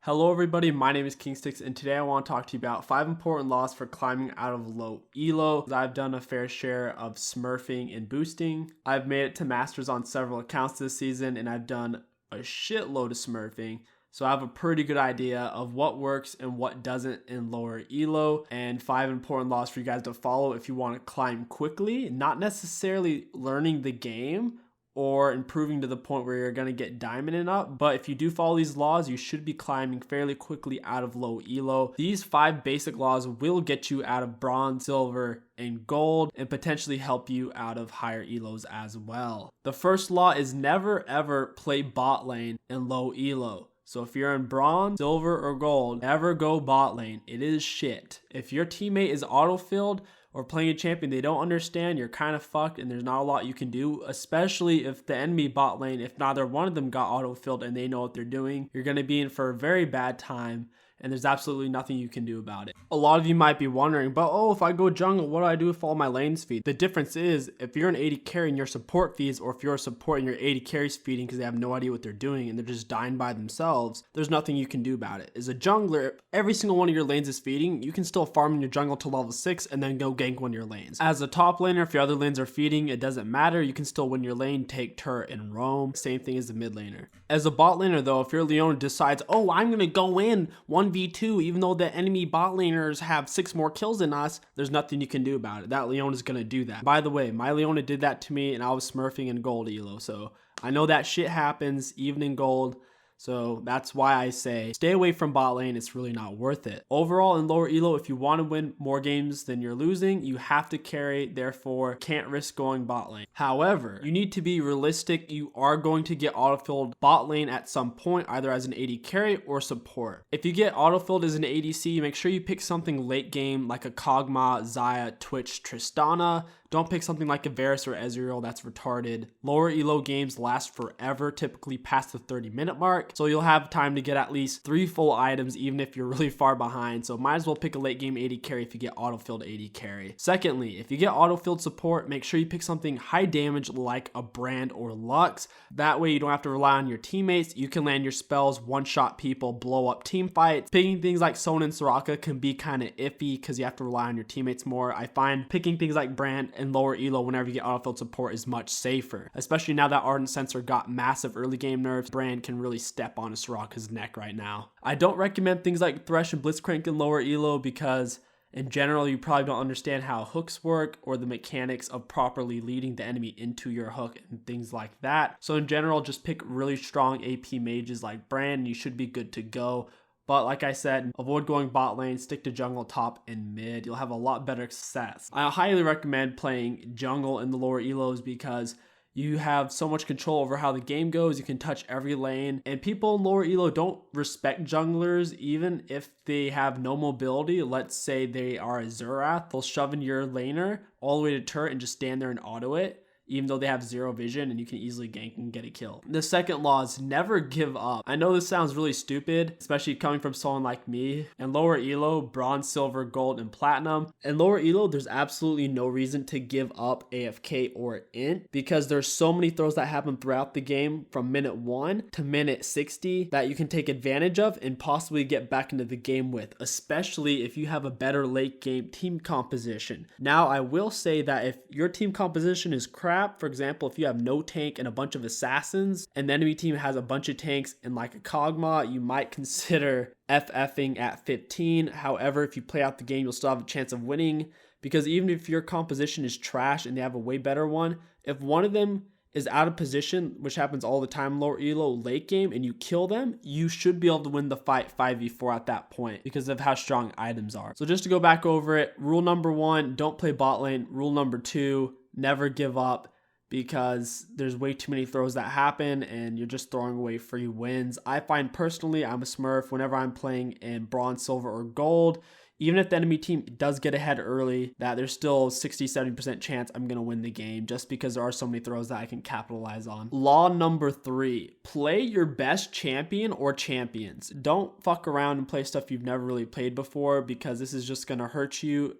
Hello everybody, my name is KingStix and today I want to talk to you about 5 important laws for climbing out of low elo. I've done a fair share of smurfing and boosting. I've made it to masters on several accounts this season and I've done a shitload of smurfing. So I have a pretty good idea of what works and what doesn't in lower elo, and 5 important laws for you guys to follow if you want to climb quickly, not necessarily learning the game or improving to the point where you're going to get diamond and up. But if you do follow these laws, you should be climbing fairly quickly out of low elo. These 5 basic laws will get you out of bronze, silver, and gold, and potentially help you out of higher elos as well. The first law is never ever play bot lane in low elo. So if you're in bronze, silver, or gold, never go bot lane. It is shit. If your teammate is auto-filled or playing a champion they don't understand, you're kind of fucked and there's not a lot you can do, especially if the enemy bot lane, if neither one of them got auto-filled and they know what they're doing, you're going to be in for a very bad time and there's absolutely nothing you can do about it. A lot of you might be wondering, but if I go jungle, what do I do if all my lanes feed? The difference is, if you're an AD carry and your support feeds, or if you're a support and your AD carry's feeding because they have no idea what they're doing and they're just dying by themselves, there's nothing you can do about it. As a jungler, if every single one of your lanes is feeding, you can still farm in your jungle to level 6 and then go gank one of your lanes. As a top laner, if your other lanes are feeding, it doesn't matter. You can still win your lane, take turret, and roam. Same thing as the mid laner. As a bot laner though, if your Leona decides, I'm gonna go in 1v2 even though the enemy bot laners have 6 more kills than us, there's nothing you can do about it. That Leona's gonna do that. By the way, my Leona did that to me and I was smurfing in gold elo, so I know that shit happens even in gold. So that's why I say stay away from bot lane. It's really not worth it. Overall, in lower elo, if you want to win more games than you're losing, you have to carry, therefore can't risk going bot lane. However, you need to be realistic. You are going to get autofilled bot lane at some point, either as an AD carry or support. If you get autofilled as an ADC, make sure you pick something late game like a 𝐂𝐨𝐦𝐢𝐧𝑠, Xayah, Twitch, Tristana. Don't pick something like a Varus or Ezreal, that's retarded. Lower elo games last forever, typically past the 30-minute mark. So you'll have time to get at least 3 full items even if you're really far behind. So might as well pick a late game AD carry if you get auto-filled AD carry. Secondly, if you get auto-filled support, make sure you pick something high damage like a Brand or Lux. That way you don't have to rely on your teammates. You can land your spells, one-shot people, blow up team fights. Picking things like 𝐂𝐸 and Soraka can be kind of iffy because you have to rely on your teammates more. I find picking things like Brand and lower elo whenever you get autofilled support is much safer, especially now that Ardent Sensor got massive early game nerfs. Brand can really step on a Soraka's neck right now. I don't recommend things like Thresh and Blitzcrank in lower elo because in general you probably don't understand how hooks work or the mechanics of properly leading the enemy into your hook and things like that. So in general, just pick really strong AP mages like Brand and you should be good to go. But like I said, avoid going bot lane, stick to jungle, top, and mid. You'll have a lot better success. I highly recommend playing jungle in the lower elos because you have so much control over how the game goes. You can touch every lane. And people in lower elo don't respect junglers even if they have no mobility. Let's say they are a Xerath. They'll shove in your laner all the way to turret and just stand there and auto it, even though they have 0 vision and you can easily gank and get a kill. The second law is never give up. I know this sounds really stupid, especially coming from someone like me. In lower elo, bronze, silver, gold, and platinum. In lower elo, there's absolutely no reason to give up AFK or int because there's so many throws that happen throughout the game from minute 1 to minute 60 that you can take advantage of and possibly get back into the game with, especially if you have a better late game team composition. Now, I will say that if your team composition is crap, for example, if you have no tank and a bunch of assassins and the enemy team has a bunch of tanks and like a 𝐂𝐸𝐷, you might consider FFing at 15. However, if you play out the game, you'll still have a chance of winning because even if your composition is trash and they have a way better one, if one of them is out of position, which happens all the time in lower elo late game, and you kill them, you should be able to win the fight 5v4 at that point because of how strong items are. So just to go back over it, rule number 1, don't play bot lane. Rule number 2, never give up because there's way too many throws that happen and you're just throwing away free wins. I find personally, I'm a smurf whenever I'm playing in bronze, silver, or gold. Even if the enemy team does get ahead early, that there's still 60-70% chance I'm going to win the game just because there are so many throws that I can capitalize on. Law number 3, play your best champion or champions. Don't fuck around and play stuff you've never really played before because this is just going to hurt you.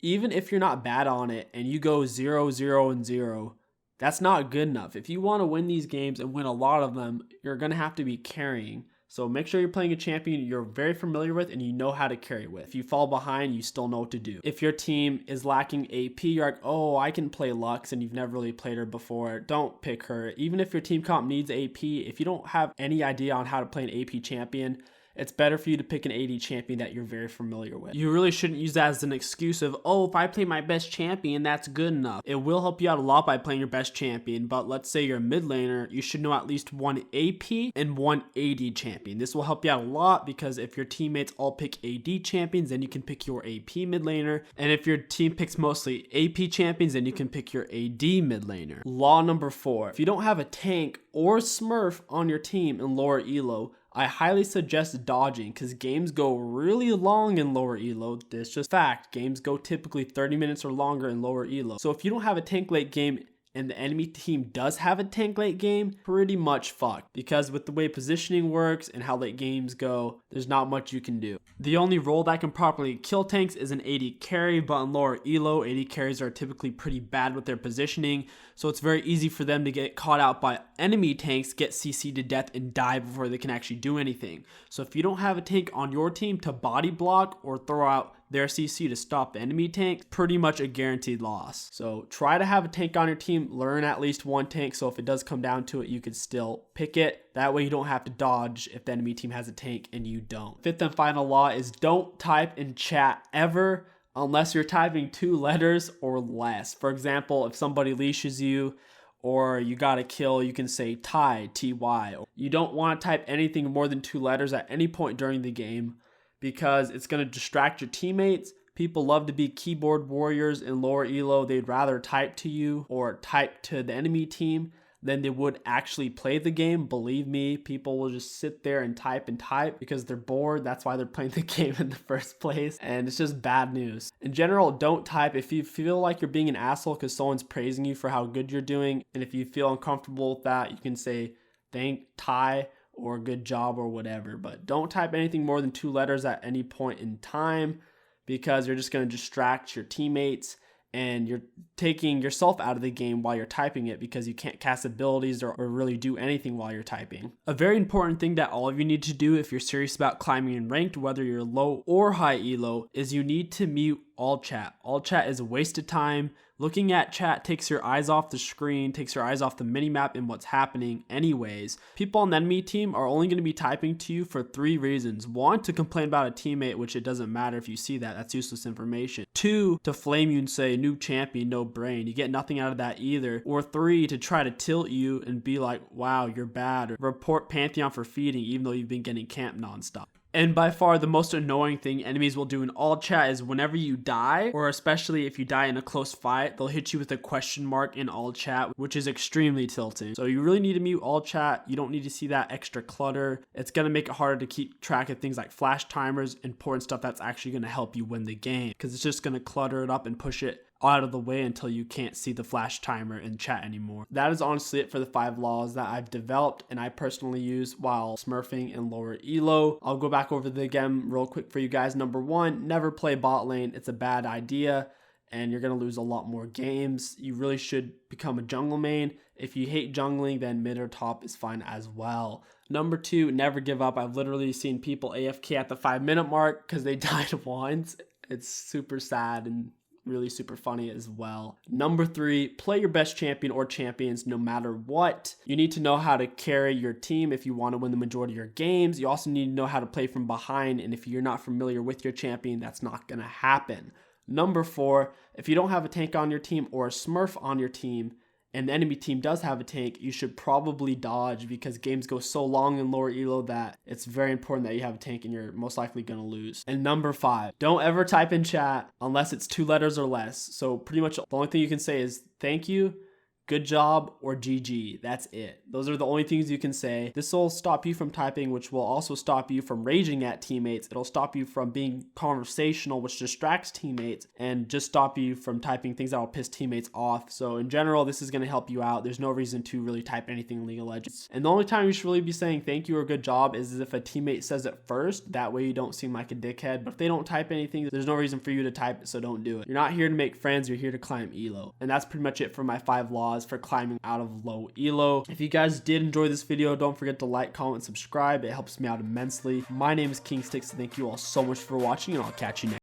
Even if you're not bad on it and you go 0, 0, and 0, that's not good enough. If you want to win these games and win a lot of them, you're going to have to be carrying. So make sure you're playing a champion you're very familiar with and you know how to carry with. If you fall behind, you still know what to do. If your team is lacking AP, you're like, oh, I can play Lux, and you've never really played her before, don't pick her. Even if your team comp needs AP, if you don't have any idea on how to play an AP champion, it's better for you to pick an AD champion that you're very familiar with. You really shouldn't use that as an excuse of, oh, if I play my best champion, that's good enough. It will help you out a lot by playing your best champion, but let's say you're a mid laner, you should know at least one AP and one AD champion. This will help you out a lot because if your teammates all pick AD champions, then you can pick your AP mid laner. And if your team picks mostly AP champions, then you can pick your AD mid laner. Law number 4, if you don't have a tank or smurf on your team in lower elo, I highly suggest dodging because games go really long in lower elo. It's just fact. Games go typically 30 minutes or longer in lower elo. So if you don't have a tank late game and the enemy team does have a tank late game, pretty much fucked. Because with the way positioning works and how late games go, there's not much you can do. The only role that can properly kill tanks is an AD carry, but in lower elo, AD carries are typically pretty bad with their positioning, so it's very easy for them to get caught out by enemy tanks, get CC'd to death, and die before they can actually do anything. So if you don't have a tank on your team to body block or throw out their CC to stop the enemy tank, pretty much a guaranteed loss. So try to have a tank on your team, learn at least one tank, so if it does come down to it, you could still pick it. That way you don't have to dodge if the enemy team has a tank and you don't. 5th and final law is don't type in chat ever unless you're typing 2 letters or less. For example, if somebody leashes you or you got a kill, you can say Ty, T-Y. You don't want to type anything more than 2 letters at any point during the game, because it's going to distract your teammates. People love to be keyboard warriors in lower elo. They'd rather type to you or type to the enemy team than they would actually play the game. Believe me, people will just sit there and type because they're bored. That's why they're playing the game in the first place, and it's just bad news. In general, don't type. If you feel like you're being an asshole because someone's praising you for how good you're doing, and if you feel uncomfortable with that, you can say thank Ty or good job or whatever, but don't type anything more than 2 letters at any point in time, because you're just going to distract your teammates and you're taking yourself out of the game while you're typing it because you can't cast abilities or really do anything while you're typing. A very important thing that all of you need to do if you're serious about climbing in ranked, whether you're low or high elo, is you need to mute all chat. All chat is a waste of time. Looking at chat takes your eyes off the screen, takes your eyes off the minimap and what's happening anyways. People on the enemy team are only going to be typing to you for 3 reasons. 1, to complain about a teammate, which it doesn't matter if you see that. That's useless information. 2, to flame you and say, new champion, no brain. You get nothing out of that either. Or 3, to try to tilt you and be like, wow, you're bad. Or report Pantheon for feeding even though you've been getting camped nonstop. And by far the most annoying thing enemies will do in all chat is whenever you die, or especially if you die in a close fight, they'll hit you with a question mark in all chat, which is extremely tilting. So you really need to mute all chat. You don't need to see that extra clutter. It's going to make it harder to keep track of things like flash timers, important stuff that's actually going to help you win the game, because it's just going to clutter it up and push it out of the way until you can't see the flash timer in chat anymore. That is honestly it for the 5 laws that I've developed and I personally use while smurfing in lower elo. I'll go back over them again real quick for you guys. Number 1, never play bot lane. It's a bad idea and you're going to lose a lot more games. You really should become a jungle main. If you hate jungling, then mid or top is fine as well. Number 2, never give up. I've literally seen people AFK at the 5-minute mark because they died once. It's super sad and really super funny as well. Number 3, play your best champion or champions no matter what. You need to know how to carry your team if you want to win the majority of your games. You also need to know how to play from behind, and if you're not familiar with your champion, that's not going to happen. Number 4, if you don't have a tank on your team or a smurf on your team, and the enemy team does have a tank, you should probably dodge because games go so long in lower elo that it's very important that you have a tank and you're most likely going to lose. And number 5, don't ever type in chat unless it's 2 letters or less. So pretty much the only thing you can say is thank you, good job, or GG. That's it. Those are the only things you can say. This will stop you from typing, which will also stop you from raging at teammates. It'll stop you from being conversational, which distracts teammates, and just stop you from typing things that will piss teammates off. So in general, this is going to help you out. There's no reason to really type anything in League of Legends. And the only time you should really be saying thank you or good job is if a teammate says it first. That way you don't seem like a dickhead. But if they don't type anything, there's no reason for you to type it, so don't do it. You're not here to make friends. You're here to climb elo. And that's pretty much it for my 5 laws. laws for climbing out of low elo. If you guys did enjoy this video, don't forget to like, comment, and subscribe. It helps me out immensely. My name is KingStix, and thank you all so much for watching, and I'll catch you next time.